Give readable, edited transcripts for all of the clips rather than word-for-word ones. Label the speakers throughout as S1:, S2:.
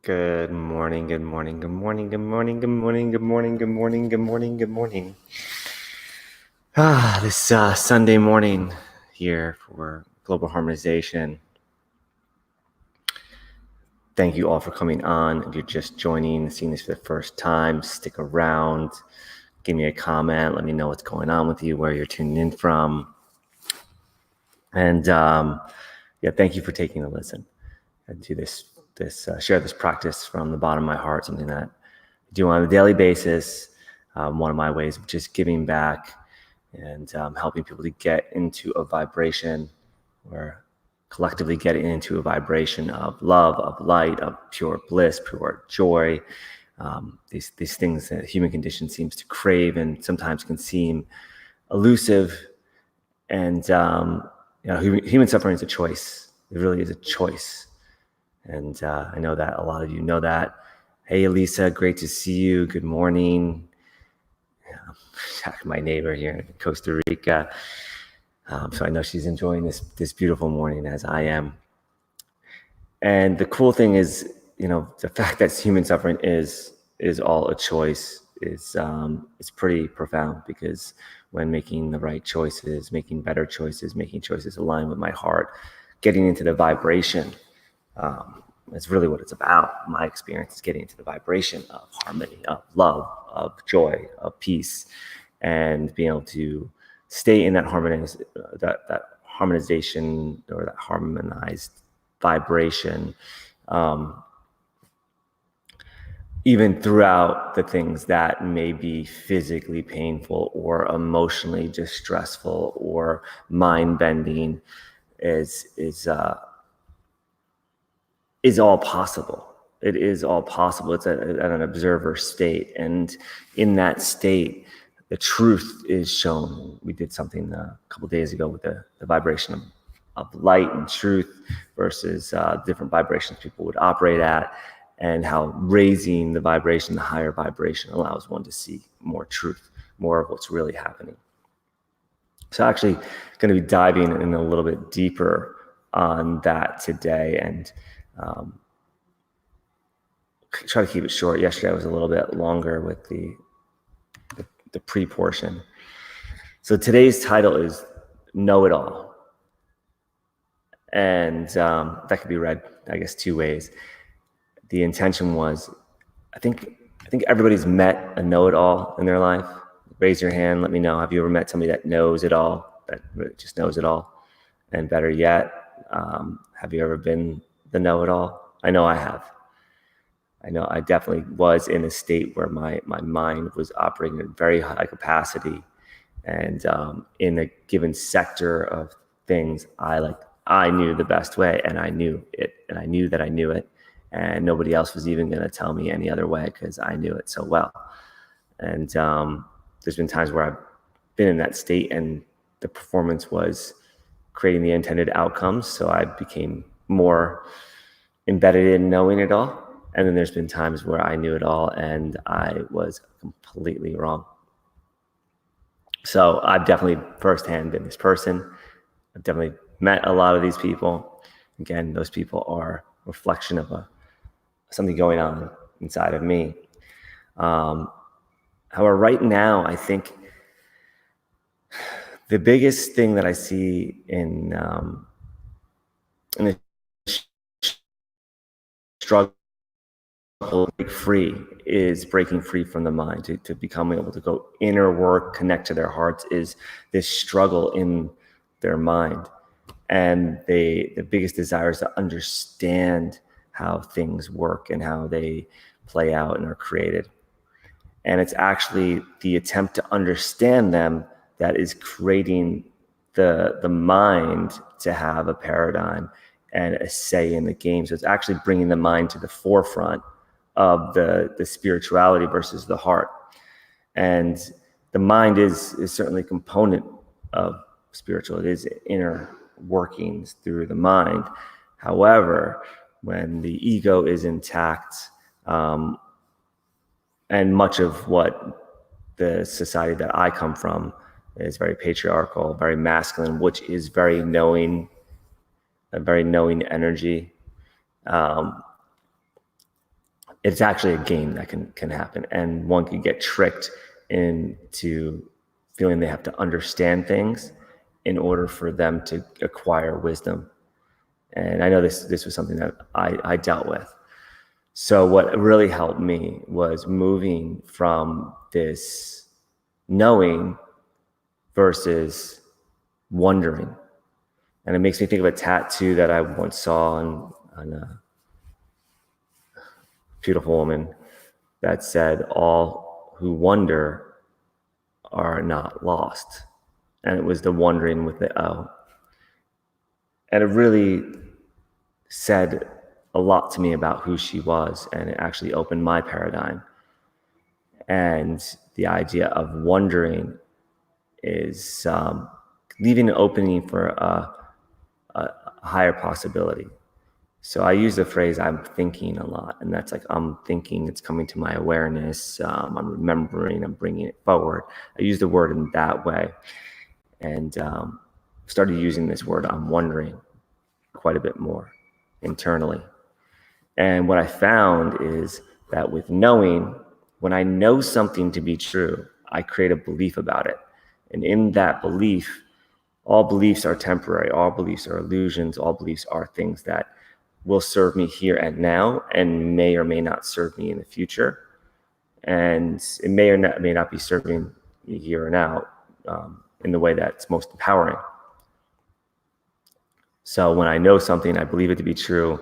S1: Good morning, good morning, good morning, good morning, good morning, good morning, good morning, good morning, good morning. This Sunday morning here for Global Harmonization. Thank you all for coming on. If you're just joining, seeing this for the first time, stick around, give me a comment, let me know what's going on with you, where you're tuning in from. And thank you for taking a listen. I do share this practice from the bottom of my heart, something that I do on a daily basis. One of my ways of just giving back and helping people to get into a vibration, or collectively getting into a vibration of love, of light, of pure bliss, pure joy. These things that human condition seems to crave and sometimes can seem elusive. And human suffering is a choice. It really is a choice. And I know that a lot of you know that. Hey, Elisa, great to see you. Good morning. My neighbor here in Costa Rica. So I know she's enjoying this beautiful morning as I am. And the cool thing is, the fact that human suffering is all a choice is pretty profound, because when making the right choices, making better choices, making choices aligned with my heart, getting into the vibration, it's really what it's about. My experience is getting into the vibration of harmony, of love, of joy, of peace, and being able to stay in that harmonization, or that harmonized vibration, even throughout the things that may be physically painful or emotionally distressful or mind-bending, is all possible. It is all possible. It's at an observer state. And in that state, the truth is shown. We did something a couple of days ago with the vibration of light and truth versus different vibrations people would operate at, and how raising the vibration, the higher vibration, allows one to see more truth, more of what's really happening. So actually going to be diving in a little bit deeper on that today, and try to keep it short. Yesterday I was a little bit longer with the pre-portion. So today's title is Know It All. And that could be read, I guess, two ways. The intention was, I think everybody's met a know-it-all in their life. Raise your hand, let me know. Have you ever met somebody that knows it all, that just knows it all? And better yet, have you ever been the know-it-all? I know I have. I know I definitely was in a state where my mind was operating at a very high capacity, and in a given sector of things, I knew the best way, and I knew it, and I knew that I knew it, and nobody else was even going to tell me any other way, because I knew it so well. And there's been times where I've been in that state, and the performance was creating the intended outcomes, so I became more embedded in knowing it all. And then there's been times where I knew it all and I was completely wrong. So I've definitely firsthand been this person. I've definitely met a lot of these people. Again, those people are a reflection of something going on inside of me. However, right now, I think the biggest thing that I see in the struggle to break free is breaking free from the mind, to become able to go inner work, connect to their hearts, is this struggle in their mind. And the biggest desire is to understand how things work and how they play out and are created. And it's actually the attempt to understand them that is creating the mind to have a paradigm and a say in the game. So it's actually bringing the mind to the forefront of the spirituality versus the heart. And the mind is certainly a component of spiritual. It is inner workings through the mind. However, when the ego is intact, and much of what the society that I come from is very patriarchal, very masculine, which is very knowing, a very knowing energy. it's actually a game that can happen, and one can get tricked into feeling they have to understand things in order for them to acquire wisdom. And I know this was something that I dealt with. So what really helped me was moving from this knowing versus wondering. And it makes me think of a tattoo that I once saw on a beautiful woman that said, "All who wonder are not lost." And it was the wondering with the O. And it really said a lot to me about who she was, and it actually opened my paradigm. And the idea of wondering is leaving an opening for a higher possibility. So I use the phrase "I'm thinking" a lot, and that's like I'm thinking, it's coming to my awareness, I'm remembering, I'm bringing it forward. I use the word in that way, and started using this word "I'm wondering" quite a bit more internally. And what I found is that with knowing, when I know something to be true, I create a belief about it. And in that belief, all beliefs are temporary, all beliefs are illusions, all beliefs are things that will serve me here and now and may or may not serve me in the future. And it may or may not be serving me here or now in the way that's most empowering. So when I know something, I believe it to be true.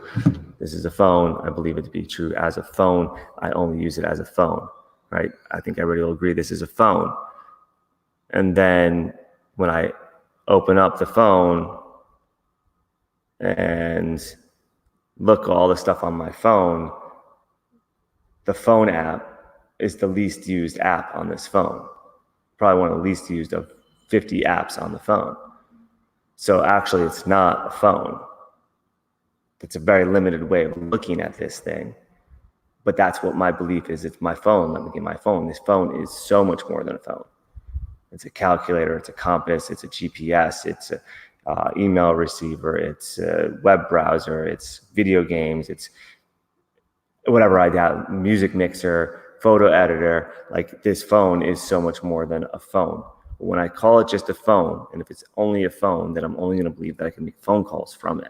S1: This is a phone. I believe it to be true as a phone. I only use it as a phone, right? I think everybody will agree this is a phone. And then when I open up the phone and look at all the stuff on my phone, the phone app is the least used app on this phone. Probably one of the least used of 50 apps on the phone. So actually, it's not a phone. It's a very limited way of looking at this thing. But that's what my belief is. It's my phone. Let me get my phone. This phone is so much more than a phone. It's a calculator. It's a compass. It's a GPS. It's an email receiver. It's a web browser. It's video games. It's whatever I doubt, music mixer, photo editor. Like, this phone is so much more than a phone. When I call it just a phone, and if it's only a phone, then I'm only going to believe that I can make phone calls from it.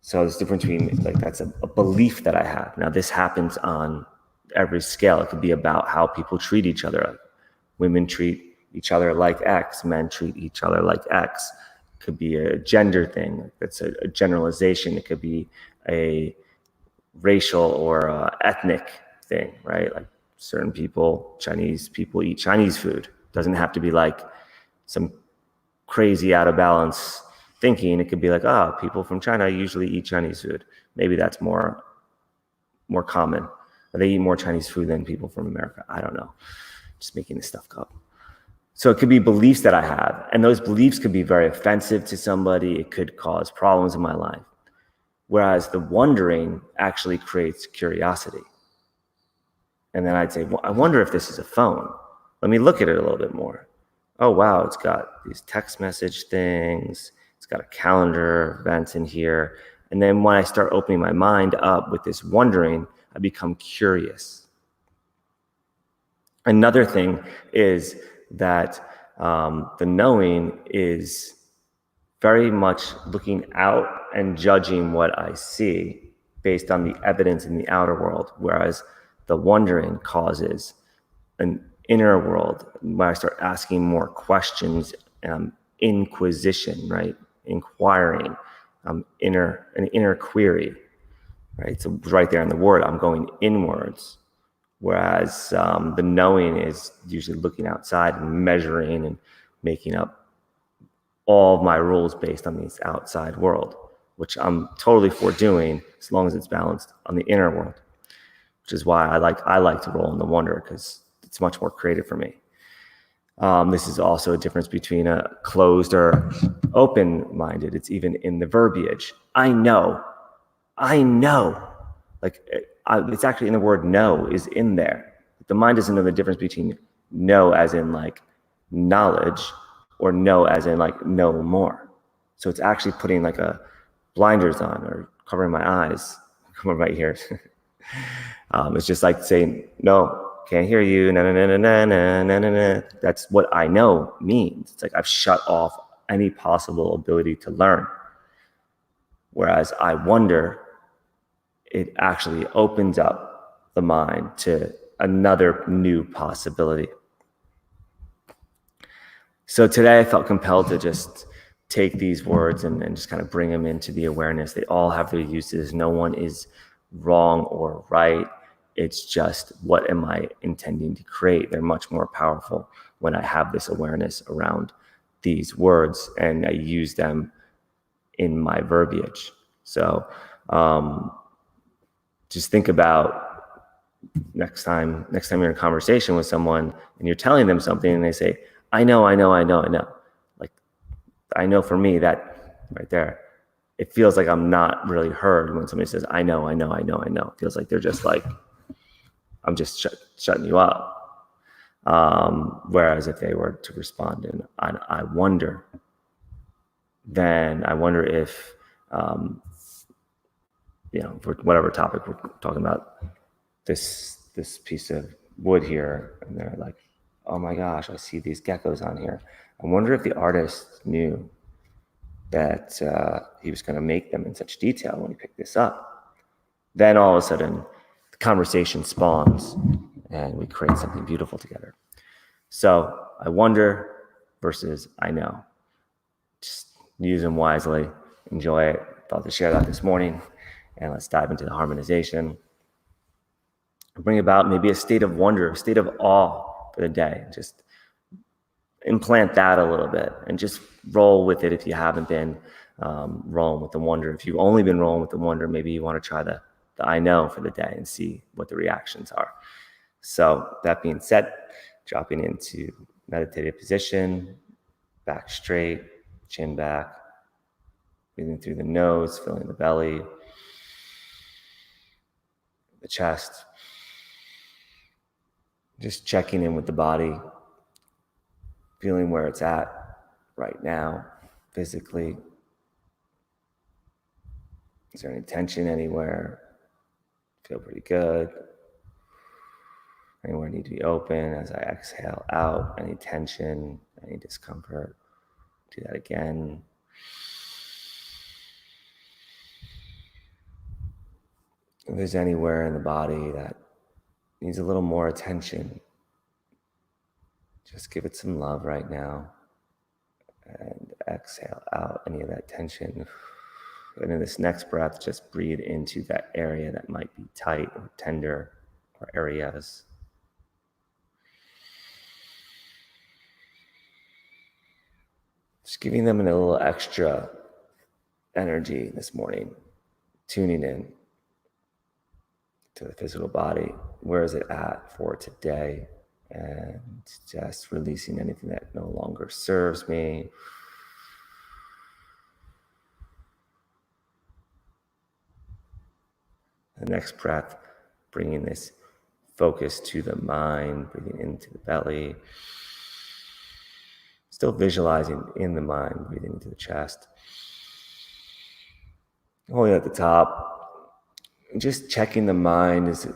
S1: So there's a difference between, like, that's a belief that I have. Now, this happens on every scale. It could be about how people treat each other. Women treat each other like X. Men treat each other like X. It could be a gender thing. That's a generalization. It could be a racial or ethnic thing, right? Like, certain people, Chinese people, eat Chinese food. Doesn't have to be like some crazy out of balance thinking. It could be like, people from China usually eat Chinese food. Maybe that's more common. They eat more Chinese food than people from America. I don't know. Just making this stuff up. So it could be beliefs that I have, and those beliefs could be very offensive to somebody. It could cause problems in my life. Whereas the wondering actually creates curiosity. And then I'd say, well, I wonder if this is a phone. Let me look at it a little bit more. Oh, wow, it's got these text message things. It's got a calendar events in here. And then when I start opening my mind up with this wondering, I become curious. Another thing is that the knowing is very much looking out and judging what I see based on the evidence in the outer world, whereas the wondering causes an inner world where I start asking more questions, inquisition, right? Inquiring, an inner query, right? So right there in the word, I'm going inwards, whereas the knowing is usually looking outside and measuring and making up all of my rules based on this outside world, which I'm totally for doing as long as it's balanced on the inner world, which is why I like to roll in the wonder, because it's much more creative for me. This is also a difference between a closed or open-minded. It's even in the verbiage. I know. Like, it's actually in the word "know" is in there. The mind doesn't know the difference between know as in like knowledge or know as in like know more. So it's actually putting like a blinders on or covering my eyes, covering my ears. It's just like saying, no, can't hear you, na na na na na na na na. That's what I know means. It's like I've shut off any possible ability to learn. Whereas I wonder, it actually opens up the mind to another new possibility. So today I felt compelled to just take these words and just kind of bring them into the awareness. They all have their uses. No one is wrong or right. It's just, what am I intending to create? They're much more powerful when I have this awareness around these words and I use them in my verbiage. So just think about next time you're in a conversation with someone and you're telling them something and they say, I know. Like, I know, for me, that right there, it feels like I'm not really heard when somebody says, I know. It feels like they're just like, I'm just shutting you up. Whereas if they were to respond and I wonder, then I wonder if, for whatever topic we're talking about, this piece of wood here, and they're like, oh my gosh, I see these geckos on here. I wonder if the artist knew that he was going to make them in such detail when he picked this up. Then all of a sudden, the conversation spawns and we create something beautiful together. So I wonder versus I know. Just use them wisely, enjoy it. Thought to share that this morning, and let's dive into the harmonization. Bring about maybe a state of wonder, a state of awe for the day. Just implant that a little bit and just roll with it if you haven't been rolling with the wonder. If you've only been rolling with the wonder, maybe you want to try the I know for the day and see what the reactions are. So that being said, dropping into meditative position, back straight, chin back, breathing through the nose, filling the belly, the chest. Just checking in with the body, feeling where it's at right now, physically. Is there any tension anywhere? Feel pretty good. Anywhere need to be open as I exhale out. Any tension, any discomfort. Do that again. If there's anywhere in the body that needs a little more attention, just give it some love right now. And exhale out any of that tension. And in this next breath, just breathe into that area that might be tight or tender, or areas. Just giving them a little extra energy this morning, tuning in to the physical body. Where is it at for today? And just releasing anything that no longer serves me. The next breath, bringing this focus to the mind, breathing into the belly. Still visualizing in the mind, breathing into the chest. Holding at the top, just checking the mind. Is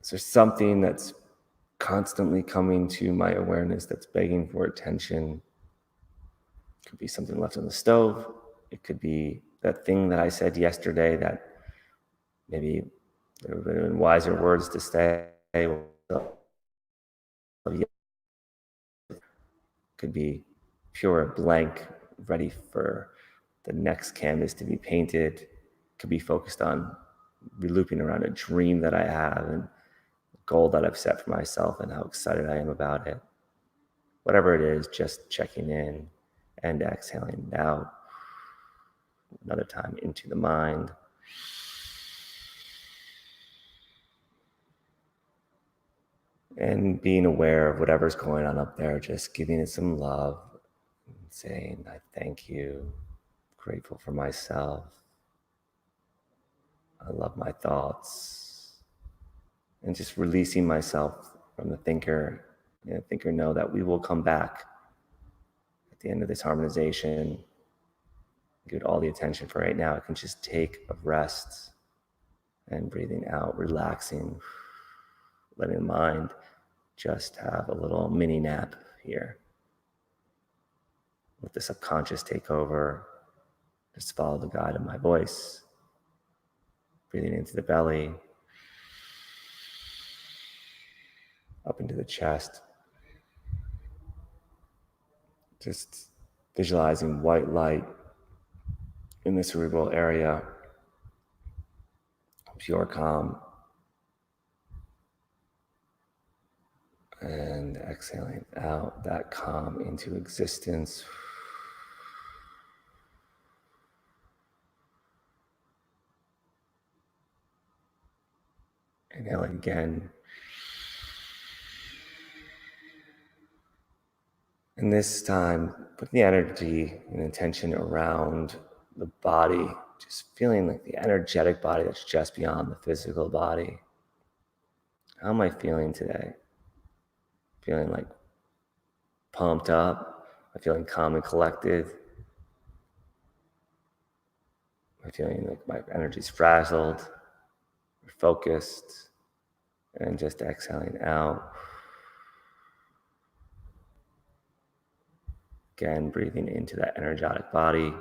S1: there something that's constantly coming to my awareness that's begging for attention? It could be something left on the stove. It could be that thing that I said yesterday that maybe there would have been wiser words to say. Could be pure blank, ready for the next canvas to be painted. Could be focused on looping around a dream that I have and a goal that I've set for myself and how excited I am about it. Whatever it is, just checking in and exhaling out. Another time into the mind. And being aware of whatever's going on up there, just giving it some love, and saying, I thank you, grateful for myself. I love my thoughts. And just releasing myself from the thinker. And the thinker know that we will come back at the end of this harmonization. Give it all the attention for right now. I can just take a rest. And breathing out, relaxing, letting the mind just have a little mini nap here. Let the subconscious take over. Just follow the guide of my voice. Breathing into the belly, up into the chest. Just visualizing white light in the cerebral area, pure calm. And exhaling out that calm into existence. Inhaling again. And this time, put the energy and intention around the body, just feeling like the energetic body that's just beyond the physical body. How am I feeling today? Feeling like pumped up? Am I feeling calm and collected? Am I feeling like my energy's frazzled or focused? And just exhaling out. Again, breathing into that energetic body.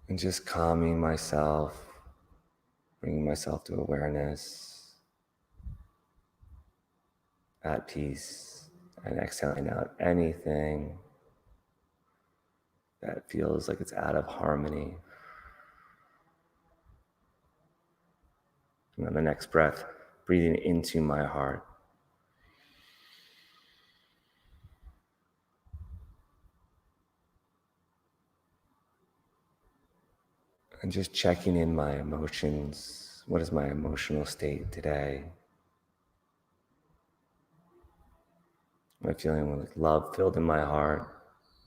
S1: And just calming myself, bringing myself to awareness, at peace, and exhaling out anything that feels like it's out of harmony. And on the next breath, breathing into my heart. And just checking in my emotions. What is my emotional state today? Am I feeling like love filled in my heart?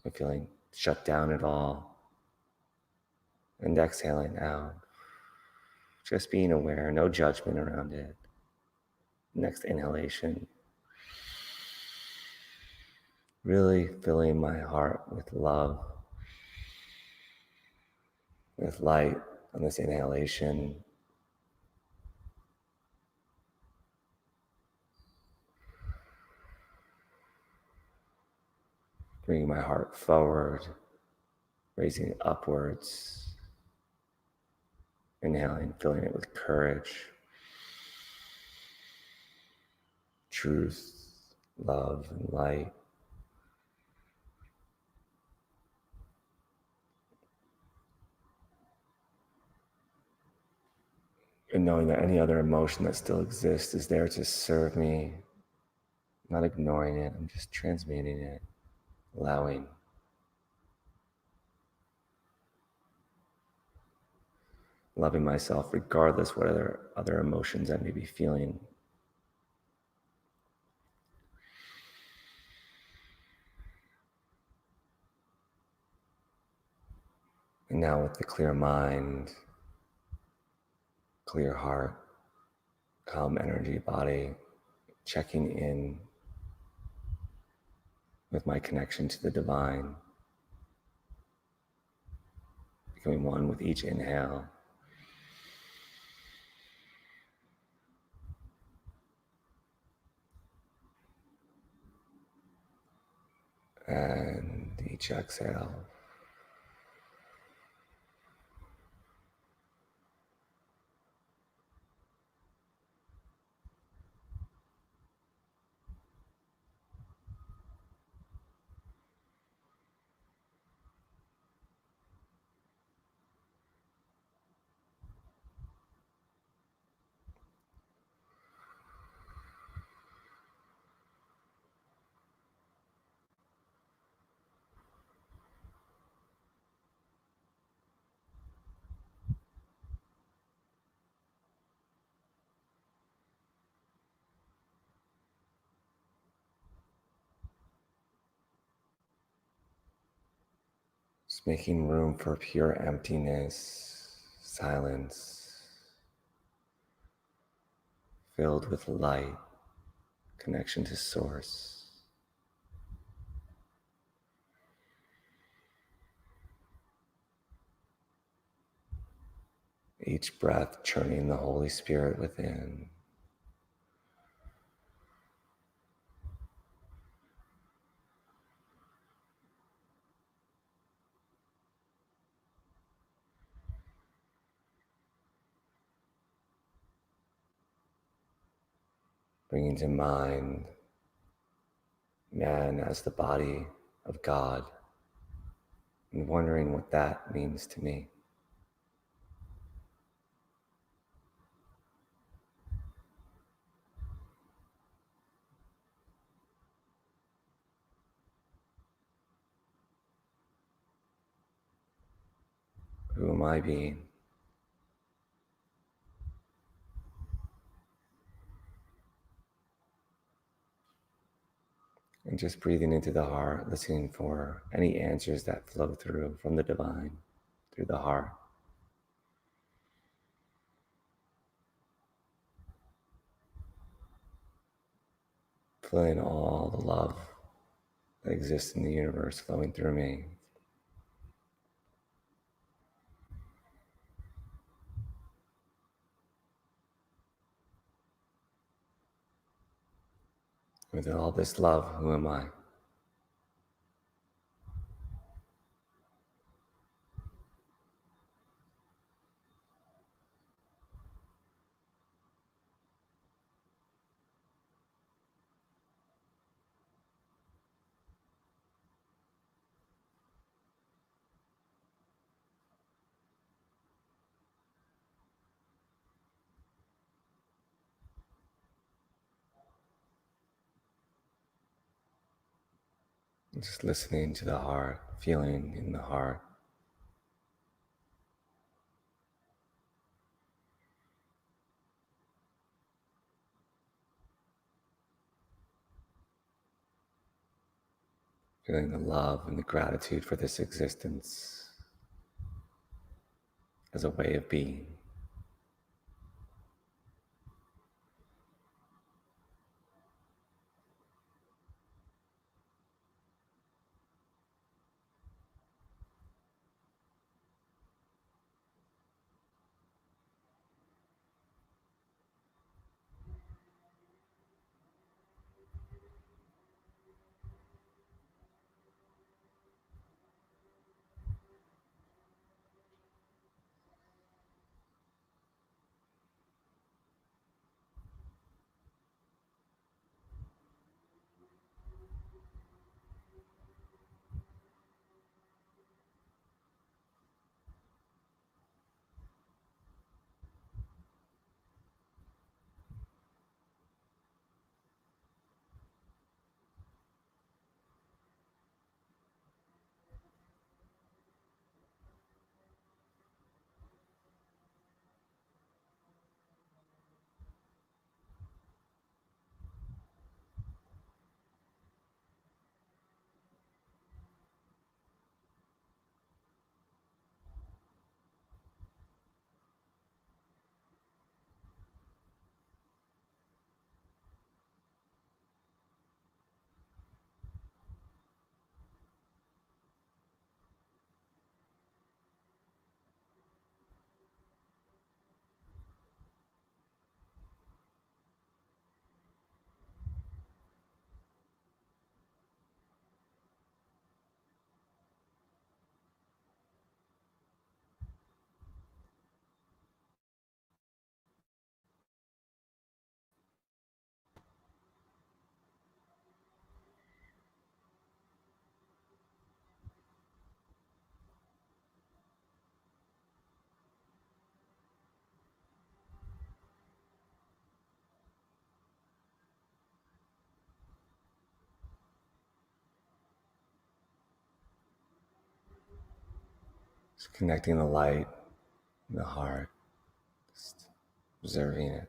S1: Am I feeling shut down at all? And exhaling out. Just being aware, no judgment around it. Next inhalation. Really filling my heart with love, with light on this inhalation. Bringing my heart forward, raising it upwards. Inhaling, filling it with courage, truth, love, and light. And knowing that any other emotion that still exists is there to serve me. I'm not ignoring it, I'm just transmuting it, allowing. Loving myself regardless what other emotions I may be feeling. And now with the clear mind, clear heart, calm energy body, checking in with my connection to the divine, becoming one with each inhale. And each exhale. Just making room for pure emptiness, silence, filled with light, connection to Source. Each breath churning the Holy Spirit within. Bringing to mind man as the body of God and wondering what that means to me. Who am I being? And just breathing into the heart, listening for any answers that flow through from the divine, through the heart. Feeling all the love that exists in the universe flowing through me. With all this love, who am I? Just listening to the heart, feeling in the heart. Feeling the love and the gratitude for this existence as a way of being. Just connecting the light and the heart, just observing it.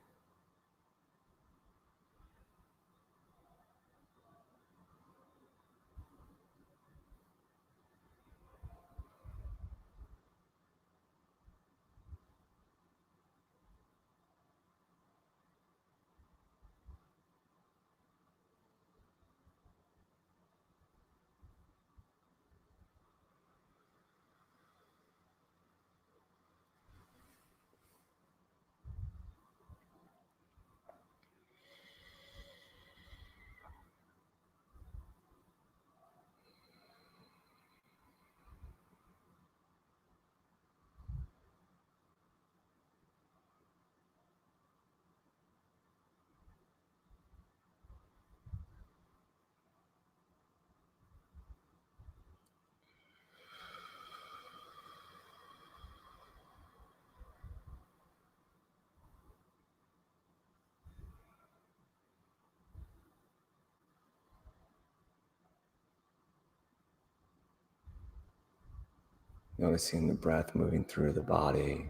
S1: Noticing the breath moving through the body,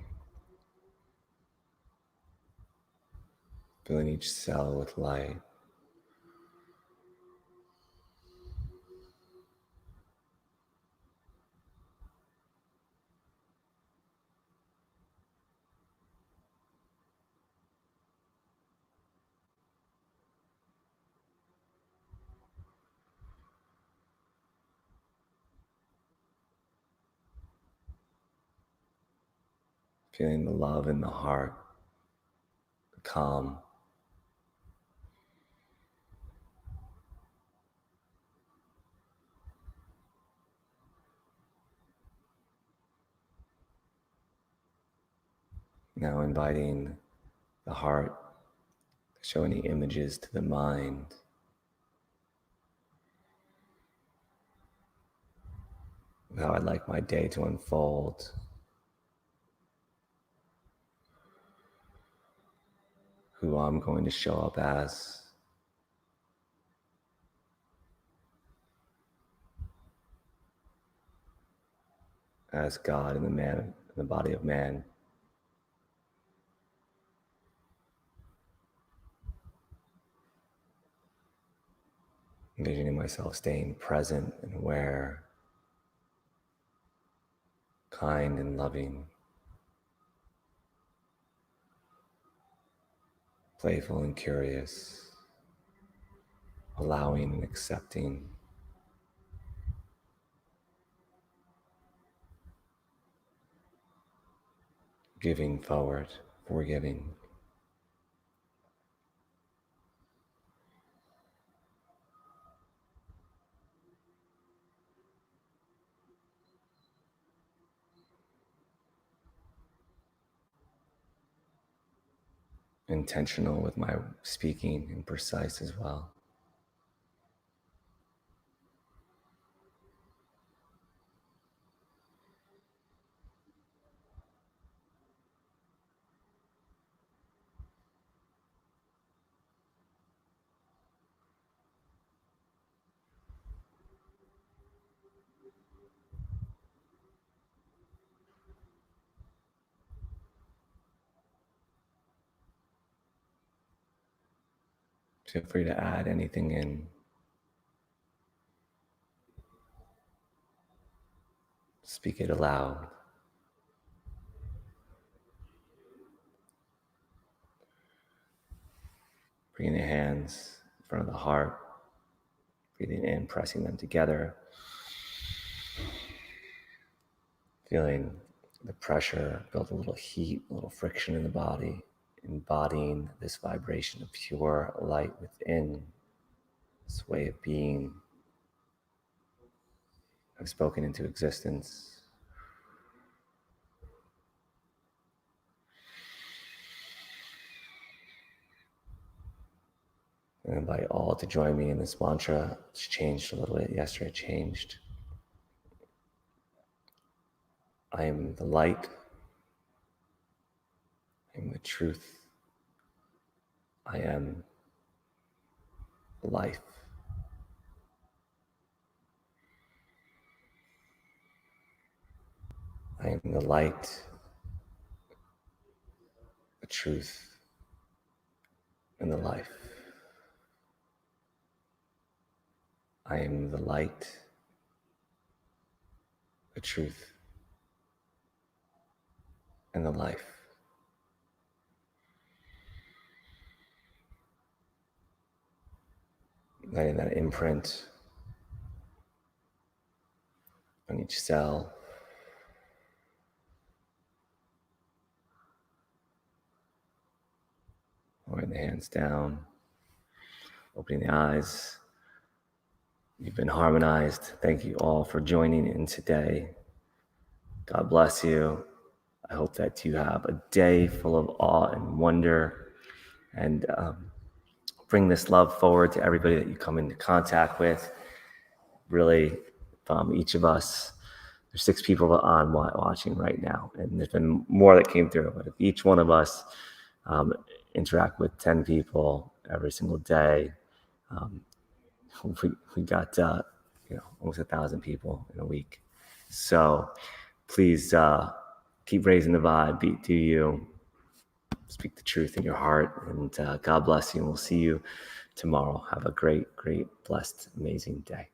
S1: filling each cell with light. Feeling the love in the heart, the calm. Now inviting the heart to show any images to the mind. Of how I'd like my day to unfold. Who I'm going to show up as God in the body of man. Envisioning myself staying present and aware, kind and loving, playful and curious, allowing and accepting, giving forward, forgiving. Intentional with my speaking and precise as well. Feel free to add anything in. Speak it aloud. Bringing the hands in front of the heart, breathing in, pressing them together. Feeling the pressure build a little heat, a little friction in the body, embodying this vibration of pure light within, this way of being I've spoken into existence. And invite all to join me in this mantra. It's changed a little bit. Yesterday it changed. I am the light. I am the truth. I am life. I am the light, the truth, and the life. I am the light, the truth, and the life. Letting that imprint on each cell. Lowering the hands down, opening the eyes. You've been harmonized. Thank you all for joining in today. God bless you. I hope that you have a day full of awe and wonder, and bring this love forward to everybody that you come into contact with. Really, each of us, there's 6 people on watching right now, and there's been more that came through, but if each one of us interact with 10 people every single day, we got almost 1,000 people in a week. So Please keep raising the vibe, do you, speak the truth in your heart, and God bless you, and we'll see you tomorrow. Have a great, blessed, amazing day.